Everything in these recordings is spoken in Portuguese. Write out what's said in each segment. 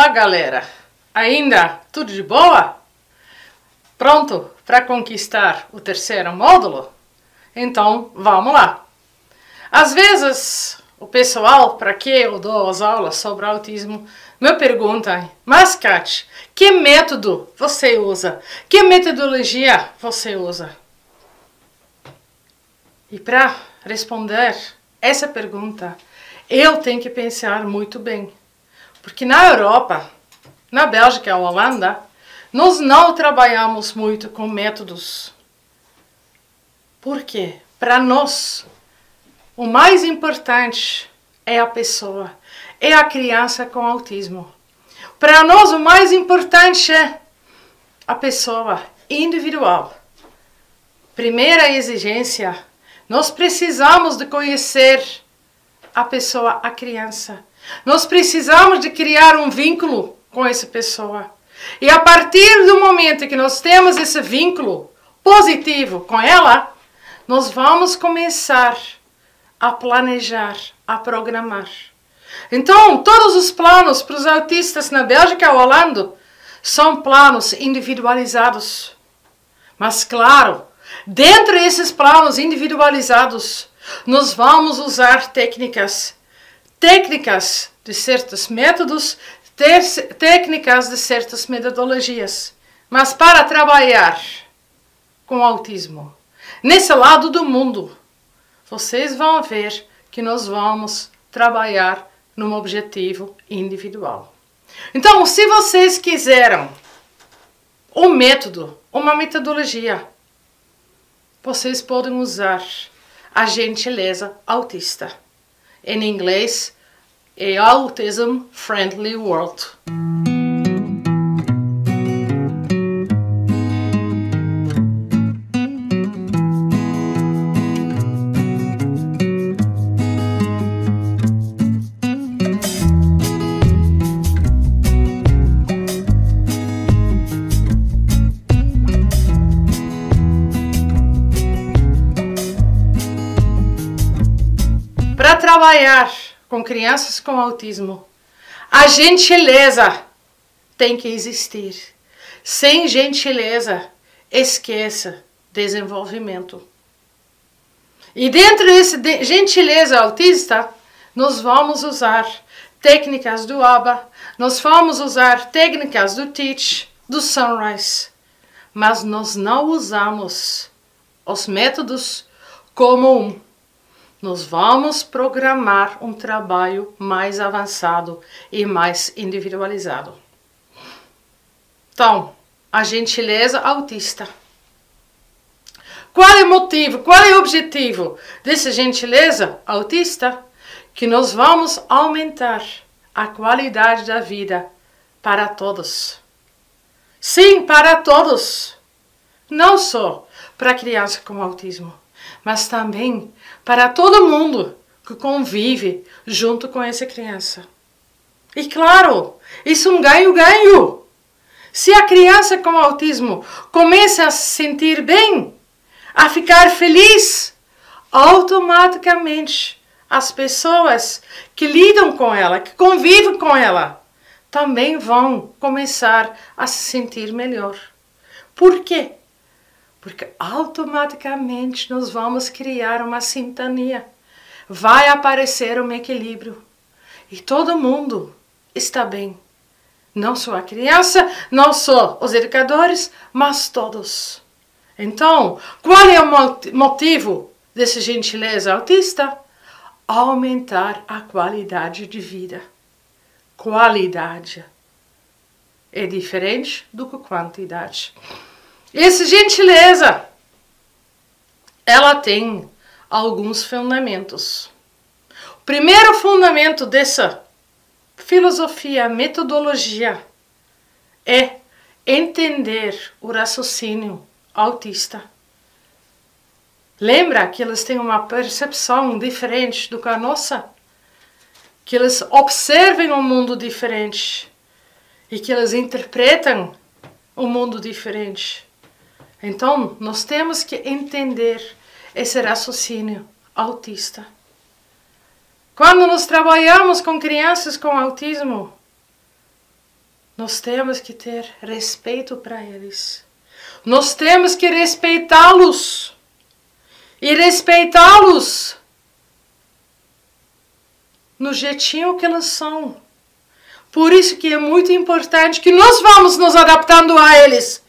Olá, galera! Ainda tudo de boa? Pronto para conquistar o terceiro módulo? Então, vamos lá! Às vezes, o pessoal, para que eu dou as aulas sobre autismo, me pergunta, mas Kátia, que método você usa? Que metodologia você usa? E para responder essa pergunta, eu tenho que pensar muito bem. Porque na Europa, na Bélgica e Holanda, nós não trabalhamos muito com métodos. Por quê? Para nós, o mais importante é a pessoa, é a criança com autismo. Para nós, o mais importante é a pessoa individual. Primeira exigência, nós precisamos de conhecer a pessoa, a criança. Nós precisamos de criar um vínculo com essa pessoa. E a partir do momento que nós temos esse vínculo positivo com ela, nós vamos começar a planejar, a programar. Então, todos os planos para os autistas na Bélgica e Holanda são planos individualizados. Mas, claro, dentro desses planos individualizados, nós vamos usar técnicas de certos métodos, técnicas de certas metodologias. Mas para trabalhar com autismo, nesse lado do mundo, vocês vão ver que nós vamos trabalhar num objetivo individual. Então, se vocês quiserem um método, uma metodologia, vocês podem usar a gentileza autista. Em inglês, é Autism Friendly World. Para trabalhar com crianças com autismo, a gentileza tem que existir. Sem gentileza, esqueça desenvolvimento. E dentro dessa gentileza autista, nós vamos usar técnicas do ABA, nós vamos usar técnicas do Teach, do Sunrise, mas nós não usamos os métodos comum. Nós vamos programar um trabalho mais avançado e mais individualizado. Então, a gentileza autista. Qual é o motivo, qual é o objetivo dessa gentileza autista? Que nós vamos aumentar a qualidade da vida para todos. Sim, para todos. Não só para a criança com autismo, mas também para todo mundo que convive junto com essa criança. E claro, isso é um ganho-ganho. Se a criança com autismo começa a se sentir bem, a ficar feliz, automaticamente as pessoas que lidam com ela, que convivem com ela, também vão começar a se sentir melhor. Por quê? Porque automaticamente nós vamos criar uma sintonia. Vai aparecer um equilíbrio. E todo mundo está bem. Não só a criança, não só os educadores, mas todos. Então, qual é o motivo dessa gentileza autista? Aumentar a qualidade de vida. Qualidade é diferente do que quantidade. Essa gentileza, ela tem alguns fundamentos. O primeiro fundamento dessa filosofia, metodologia, é entender o raciocínio autista. Lembra que eles têm uma percepção diferente do que a nossa? Que eles observam um mundo diferente e que eles interpretam um mundo diferente. Então, nós temos que entender esse raciocínio autista. Quando nós trabalhamos com crianças com autismo, nós temos que ter respeito para eles. Nós temos que respeitá-los. E respeitá-los no jeitinho que eles são. Por isso que é muito importante que nós vamos nos adaptando a eles.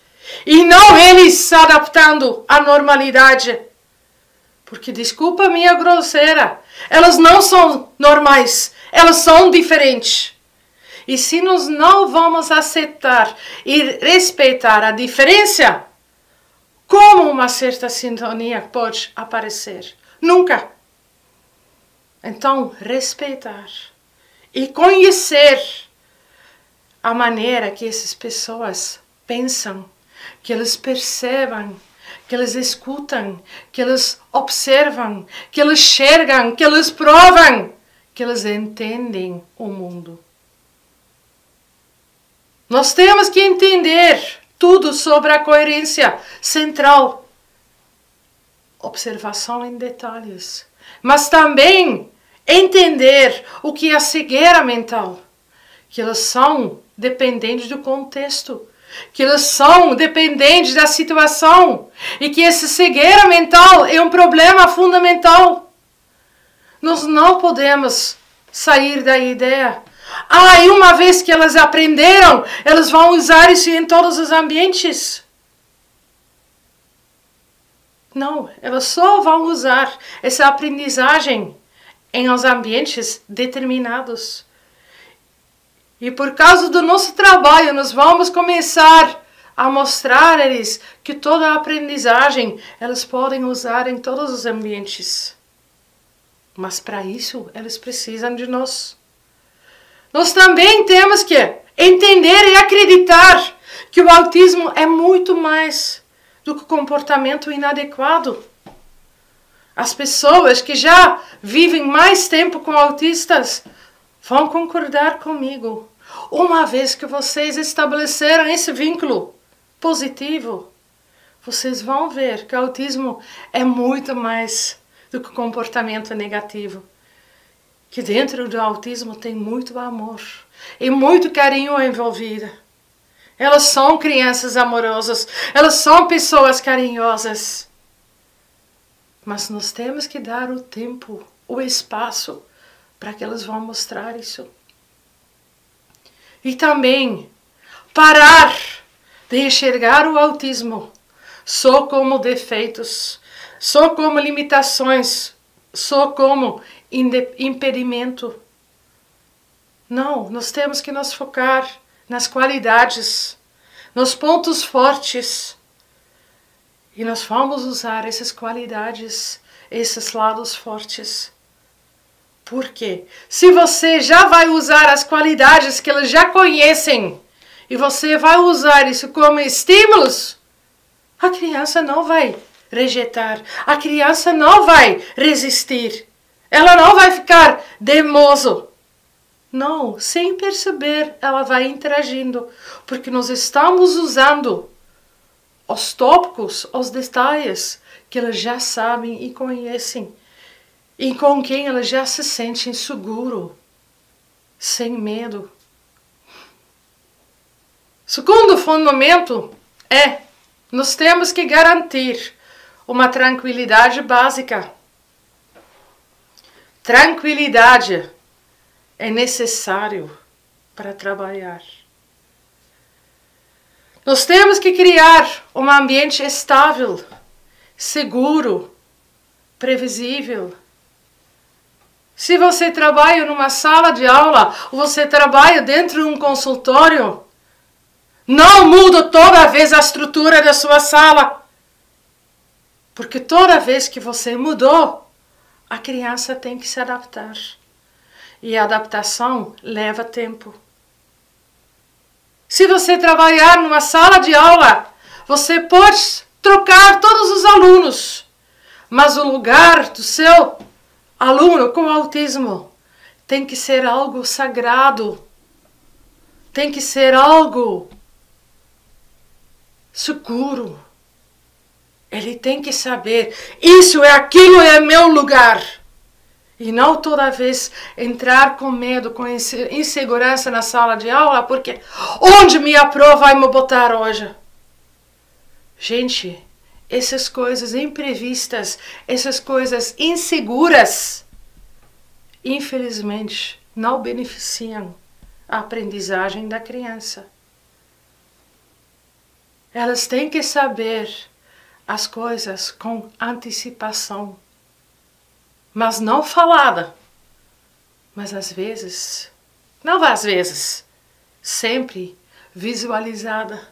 E não eles se adaptando à normalidade. Porque, desculpa a minha grosseira, elas não são normais. Elas são diferentes. E se nós não vamos aceitar e respeitar a diferença, como uma certa sintonia pode aparecer? Nunca. Então, respeitar e conhecer a maneira que essas pessoas pensam, que eles percebem, que eles escutam, que eles observam, que eles enxergam, que eles provam, que eles entendem o mundo. Nós temos que entender tudo sobre a coerência central. Observação em detalhes. Mas também entender o que é a cegueira mental. Que elas são dependentes do contexto. Que elas são dependentes da situação. E que essa cegueira mental é um problema fundamental. Nós não podemos sair da ideia. E uma vez que elas aprenderam, elas vão usar isso em todos os ambientes. Não, elas só vão usar essa aprendizagem em os ambientes determinados. E por causa do nosso trabalho, nós vamos começar a mostrar a eles que toda a aprendizagem elas podem usar em todos os ambientes. Mas para isso, eles precisam de nós. Nós também temos que entender e acreditar que o autismo é muito mais do que comportamento inadequado. As pessoas que já vivem mais tempo com autistas vão concordar comigo. Uma vez que vocês estabeleceram esse vínculo positivo, vocês vão ver que o autismo é muito mais do que comportamento negativo. Que dentro do autismo tem muito amor e muito carinho envolvido. Elas são crianças amorosas, elas são pessoas carinhosas. Mas nós temos que dar o tempo, o espaço, para que elas vão mostrar isso. E também parar de enxergar o autismo só como defeitos, só como limitações, só como impedimento. Não, nós temos que nos focar nas qualidades, nos pontos fortes. E nós vamos usar essas qualidades, esses lados fortes. Por quê? Se você já vai usar as qualidades que eles já conhecem e você vai usar isso como estímulos, a criança não vai rejeitar, a criança não vai resistir, ela não vai ficar teimoso. Não, sem perceber, ela vai interagindo, porque nós estamos usando os tópicos, os detalhes que elas já sabem e conhecem, e com quem elas já se sentem seguro, sem medo. Segundo fundamento é, nós temos que garantir uma tranquilidade básica. Tranquilidade é necessário para trabalhar. Nós temos que criar um ambiente estável, seguro, previsível. Se você trabalha numa sala de aula ou você trabalha dentro de um consultório, não muda toda vez a estrutura da sua sala. Porque toda vez que você mudou, a criança tem que se adaptar. E a adaptação leva tempo. Se você trabalhar numa sala de aula, você pode trocar todos os alunos. Mas o lugar do seu aluno com autismo tem que ser algo sagrado. Tem que ser algo seguro. Ele tem que saber, isso é aquilo, é meu lugar. E não toda vez entrar com medo, com insegurança na sala de aula, porque onde minha prova vai me botar hoje? Gente, essas coisas imprevistas, essas coisas inseguras, infelizmente, não beneficiam a aprendizagem da criança. Elas têm que saber as coisas com antecipação, mas não falada, mas às vezes, não às vezes, sempre visualizada.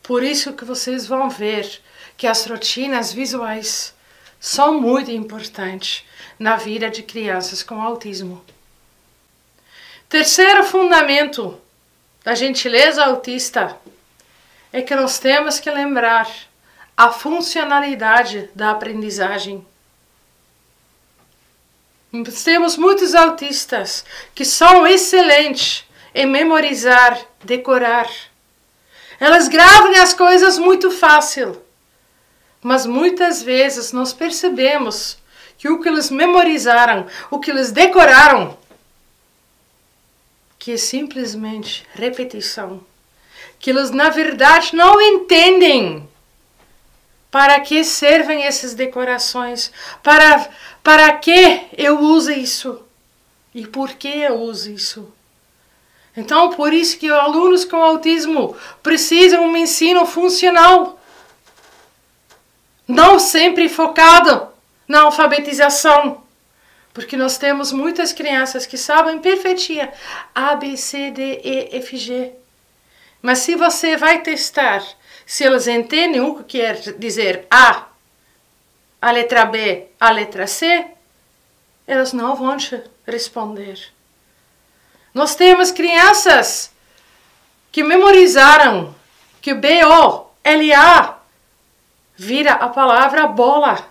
Por isso que vocês vão ver que as rotinas visuais são muito importantes na vida de crianças com autismo. Terceiro fundamento da gentileza autista é que nós temos que lembrar a funcionalidade da aprendizagem. Temos muitos autistas que são excelentes em memorizar, decorar. Elas gravam as coisas muito fácil, mas muitas vezes nós percebemos que o que eles memorizaram, o que eles decoraram, que é simplesmente repetição, que eles na verdade não entendem para que servem essas decorações, para que eu uso isso e por que eu uso isso. Então, por isso que alunos com autismo precisam de um ensino funcional, não sempre focado na alfabetização, porque nós temos muitas crianças que sabem perfeitinha A, B, C, D, E, F, G. Mas se você vai testar se eles entendem o que quer dizer a letra B, a letra C, eles não vão te responder. Nós temos crianças que memorizaram que B-O-L-A vira a palavra bola,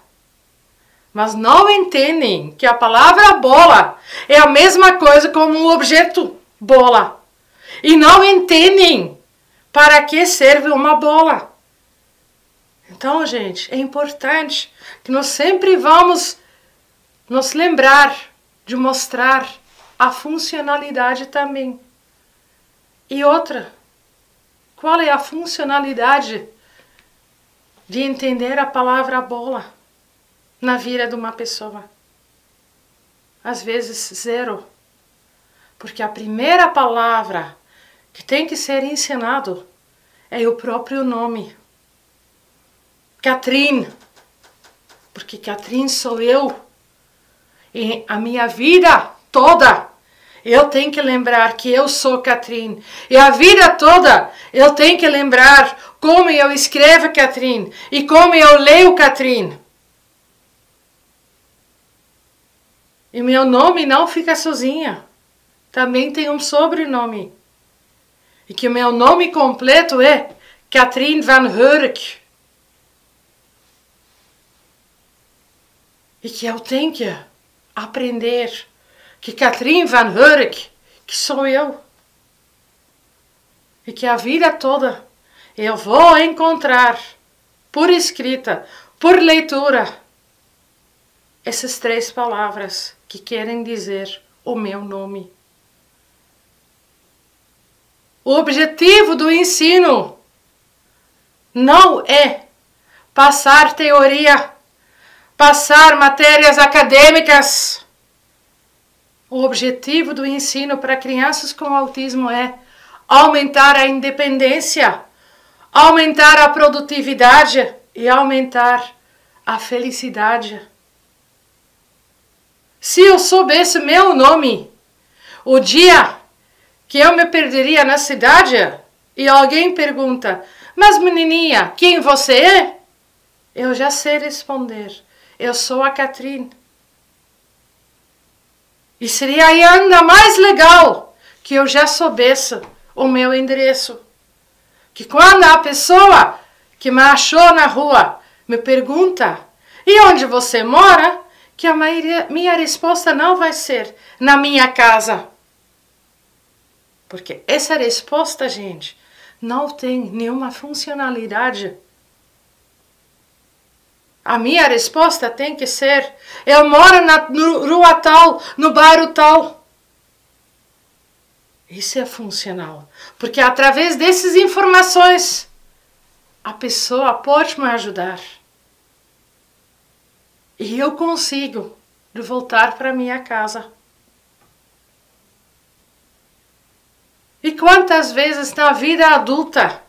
mas não entendem que a palavra bola é a mesma coisa como o objeto bola. E não entendem para que serve uma bola. Então, gente, é importante que nós sempre vamos nos lembrar de mostrar a funcionalidade também. E outra, qual é a funcionalidade de entender a palavra bola na vida de uma pessoa? Às vezes, zero. Porque a primeira palavra que tem que ser ensinado é o próprio nome. Catherine. Porque Catherine sou eu. E a minha vida toda eu tenho que lembrar que eu sou Catherine. E a vida toda eu tenho que lembrar como eu escrevo Catherine e como eu leio Catherine. E meu nome não fica sozinha. Também tem um sobrenome. E que meu nome completo é Catherine van Hurk. E que eu tenho que aprender que Catherine van Hurk, que sou eu. E que a vida toda eu vou encontrar, por escrita, por leitura, essas 3 palavras que querem dizer o meu nome. O objetivo do ensino não é passar teoria, passar matérias acadêmicas. O objetivo do ensino para crianças com autismo é aumentar a independência, aumentar a produtividade e aumentar a felicidade. Se eu soubesse meu nome, o dia que eu me perderia na cidade e alguém pergunta, mas menininha, quem você é? Eu já sei responder, eu sou a Catherine. E seria ainda mais legal que eu já soubesse o meu endereço. Que quando a pessoa que me achou na rua me pergunta, e onde você mora? Que a minha resposta não vai ser na minha casa. Porque essa resposta, gente, não tem nenhuma funcionalidade. A minha resposta tem que ser: eu moro na rua tal, no bairro tal. Isso é funcional, porque através dessas informações a pessoa pode me ajudar. E eu consigo voltar para minha casa. E quantas vezes na vida adulta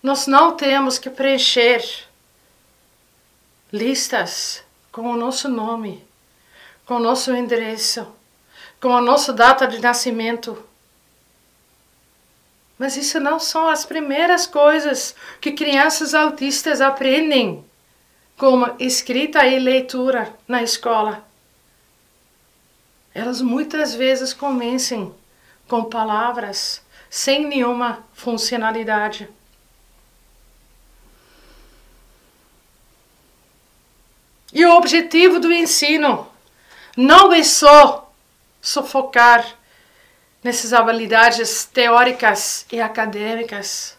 nós não temos que preencher listas com o nosso nome, com o nosso endereço, com a nossa data de nascimento. Mas isso não são as primeiras coisas que crianças autistas aprendem, como escrita e leitura na escola. Elas muitas vezes começam com palavras sem nenhuma funcionalidade. E o objetivo do ensino não é só sufocar nessas habilidades teóricas e acadêmicas.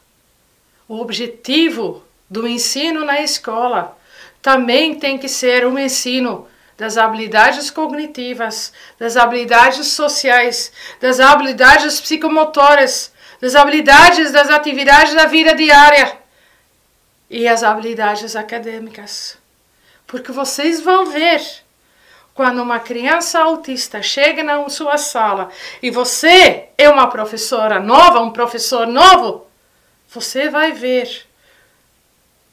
O objetivo do ensino na escola também tem que ser um ensino das habilidades cognitivas, das habilidades sociais, das habilidades psicomotoras, das habilidades das atividades da vida diária e as habilidades acadêmicas. Porque vocês vão ver, quando uma criança autista chega na sua sala e você é uma professora nova, um professor novo, você vai ver,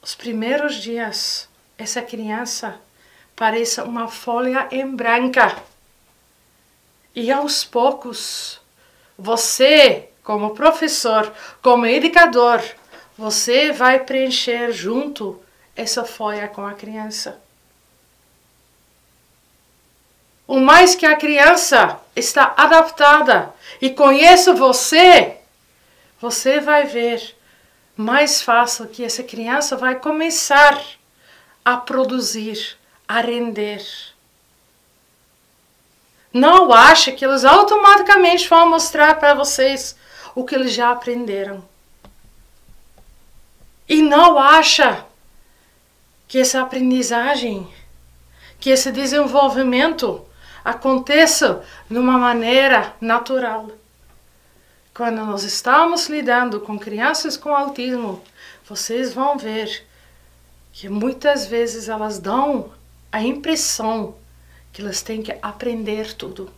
os primeiros dias, essa criança parece uma folha em branca. E aos poucos, você, como professor, como educador, você vai preencher junto essa folha com a criança. O mais que a criança está adaptada e conhece você, você vai ver mais fácil que essa criança vai começar a produzir, a render. Não ache que eles automaticamente vão mostrar para vocês o que eles já aprenderam. E não acha que essa aprendizagem, que esse desenvolvimento aconteça de uma maneira natural. Quando nós estamos lidando com crianças com autismo, vocês vão ver que muitas vezes elas dão a impressão que elas têm que aprender tudo.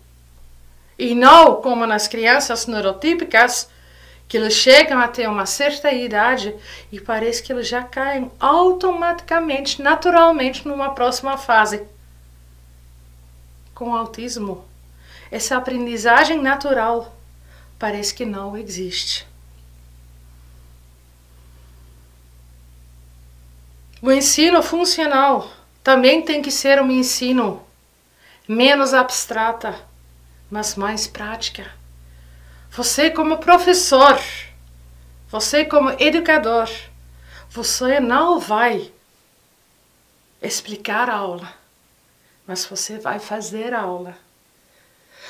E não como nas crianças neurotípicas, que eles chegam a ter uma certa idade e parece que eles já caem automaticamente, naturalmente, numa próxima fase. Com autismo, essa aprendizagem natural parece que não existe. O ensino funcional também tem que ser um ensino menos abstrata, mas mais prática. Você como professor, você como educador, você não vai explicar a aula, mas você vai fazer a aula.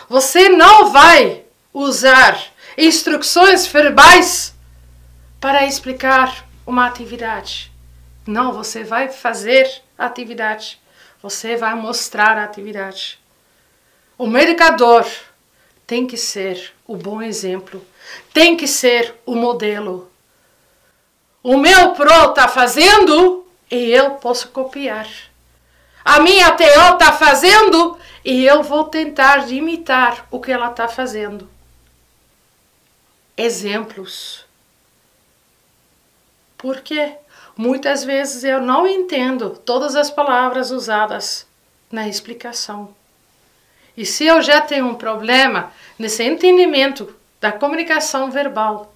Você não vai usar instruções verbais para explicar uma atividade. Não, você vai fazer a atividade. Você vai mostrar a atividade. O educador tem que ser o bom exemplo. Tem que ser o modelo. O meu pro está fazendo e eu posso copiar. A minha TO está fazendo e eu vou tentar imitar o que ela está fazendo. Exemplos. Porque muitas vezes eu não entendo todas as palavras usadas na explicação. E se eu já tenho um problema nesse entendimento da comunicação verbal,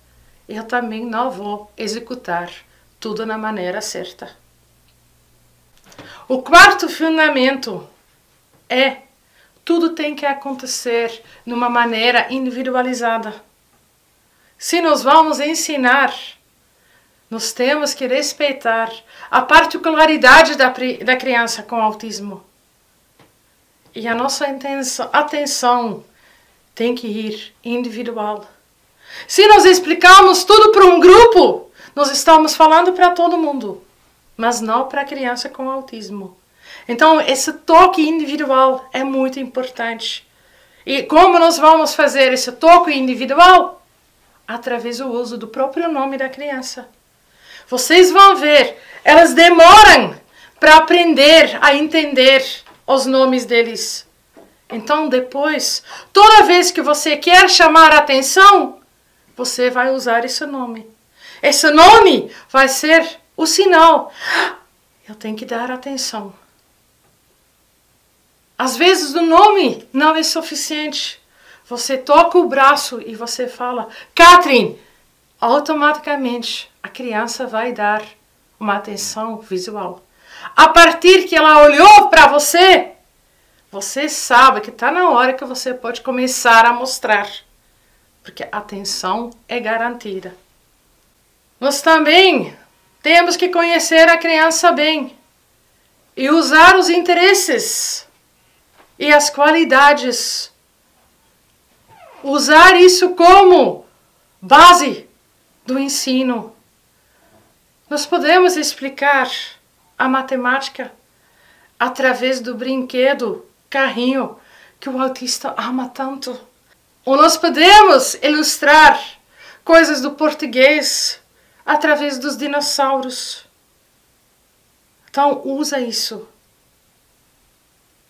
eu também não vou executar tudo na maneira certa. O quarto fundamento é: tudo tem que acontecer de uma maneira individualizada. Se nós vamos ensinar, nós temos que respeitar a particularidade da criança com autismo. E a nossa atenção tem que ir individual. Se nós explicarmos tudo para um grupo, nós estamos falando para todo mundo. mas não para a criança com autismo. Então, esse toque individual é muito importante. E como nós vamos fazer esse toque individual? Através do uso do próprio nome da criança. Vocês vão ver, elas demoram para aprender a entender os nomes deles. Então, depois, toda vez que você quer chamar a atenção, você vai usar esse nome. Esse nome vai ser o sinal. Eu tenho que dar atenção. Às vezes o nome não é suficiente. Você toca o braço e você fala, Catherine, automaticamente a criança vai dar uma atenção visual. A partir que ela olhou para você, você sabe que está na hora que você pode começar a mostrar. Porque a atenção é garantida. Nós também temos que conhecer a criança bem e usar os interesses e as qualidades. Usar isso como base do ensino. Nós podemos explicar a matemática através do brinquedo, carrinho, que o autista ama tanto. Ou nós podemos ilustrar coisas do português através dos dinossauros. Então, usa isso.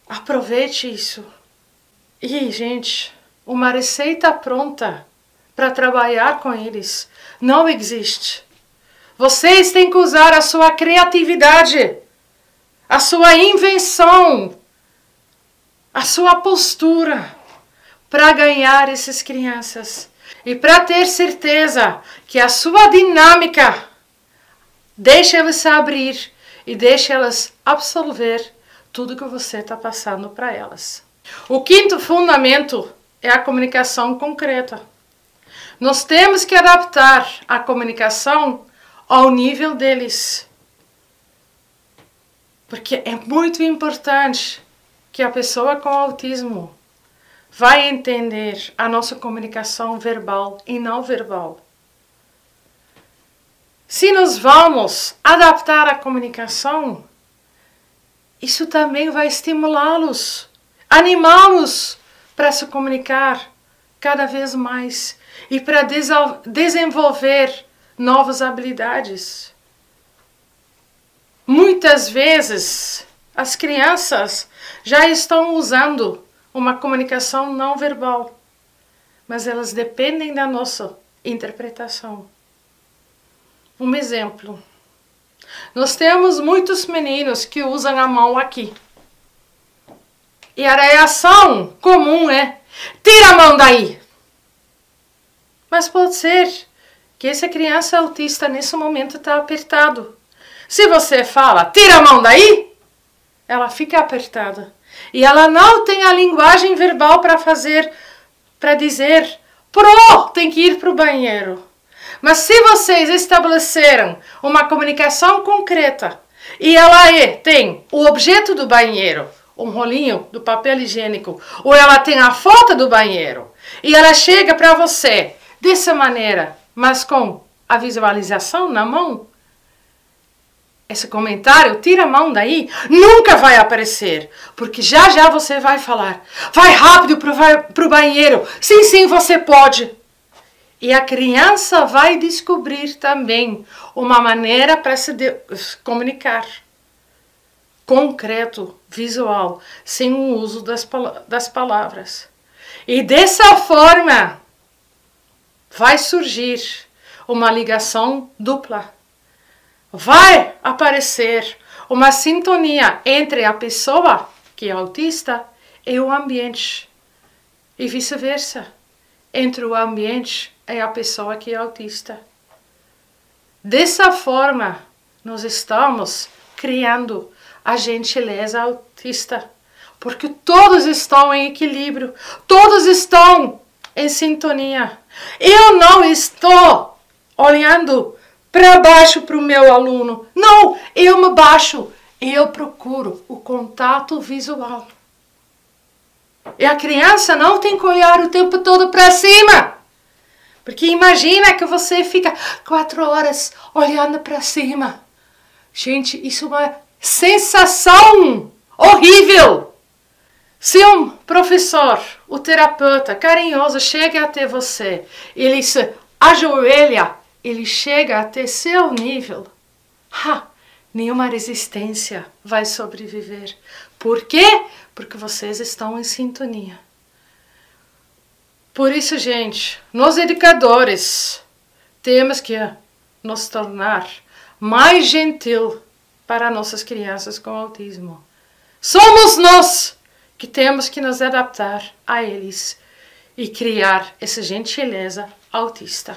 Aproveite isso. E, gente, uma receita pronta para trabalhar com eles não existe. Vocês têm que usar a sua criatividade, a sua invenção, a sua postura para ganhar essas crianças. E para ter certeza que a sua dinâmica deixa elas se abrir e deixa elas absorver tudo que você está passando para elas. O quinto fundamento é a comunicação concreta. Nós temos que adaptar a comunicação ao nível deles. Porque é muito importante que a pessoa com autismo vai entender a nossa comunicação verbal e não verbal. Se nós vamos adaptar a comunicação, isso também vai estimulá-los, animá-los para se comunicar cada vez mais e para desenvolver novas habilidades. Muitas vezes as crianças já estão usando uma comunicação não verbal, mas elas dependem da nossa interpretação. Um exemplo. Nós temos muitos meninos que usam a mão aqui. E a reação comum é, tira a mão daí. Mas pode ser que essa criança autista nesse momento está apertado. Se você fala, tira a mão daí, ela fica apertada. E ela não tem a linguagem verbal para dizer, tem que ir para o banheiro. Mas se vocês estabeleceram uma comunicação concreta e ela tem o objeto do banheiro, um rolinho do papel higiênico, ou ela tem a foto do banheiro, e ela chega para você dessa maneira, mas com a visualização na mão, esse comentário, tira a mão daí, nunca vai aparecer. Porque já já você vai falar, vai rápido para o banheiro, sim, você pode. E a criança vai descobrir também uma maneira para se comunicar. Concreto, visual, sem o uso das palavras. E dessa forma, vai surgir uma ligação dupla. Vai aparecer uma sintonia entre a pessoa que é autista e o ambiente. E vice-versa, entre o ambiente e a pessoa que é autista. Dessa forma, nós estamos criando a gentileza autista. Porque todos estão em equilíbrio, todos estão em sintonia. Eu não estou olhando para baixo para o meu aluno. Não, eu me baixo. Eu procuro o contato visual. E a criança não tem que olhar o tempo todo para cima. Porque imagina que você fica 4 horas olhando para cima. Gente, isso é uma sensação horrível. Se um professor, o terapeuta carinhoso chega até você, ele se ajoelha, ele chega até seu nível, nenhuma resistência vai sobreviver. Por quê? Porque vocês estão em sintonia. Por isso, gente, nós educadores temos que nos tornar mais gentil para nossas crianças com autismo. Somos nós que temos que nos adaptar a eles e criar essa gentileza autista.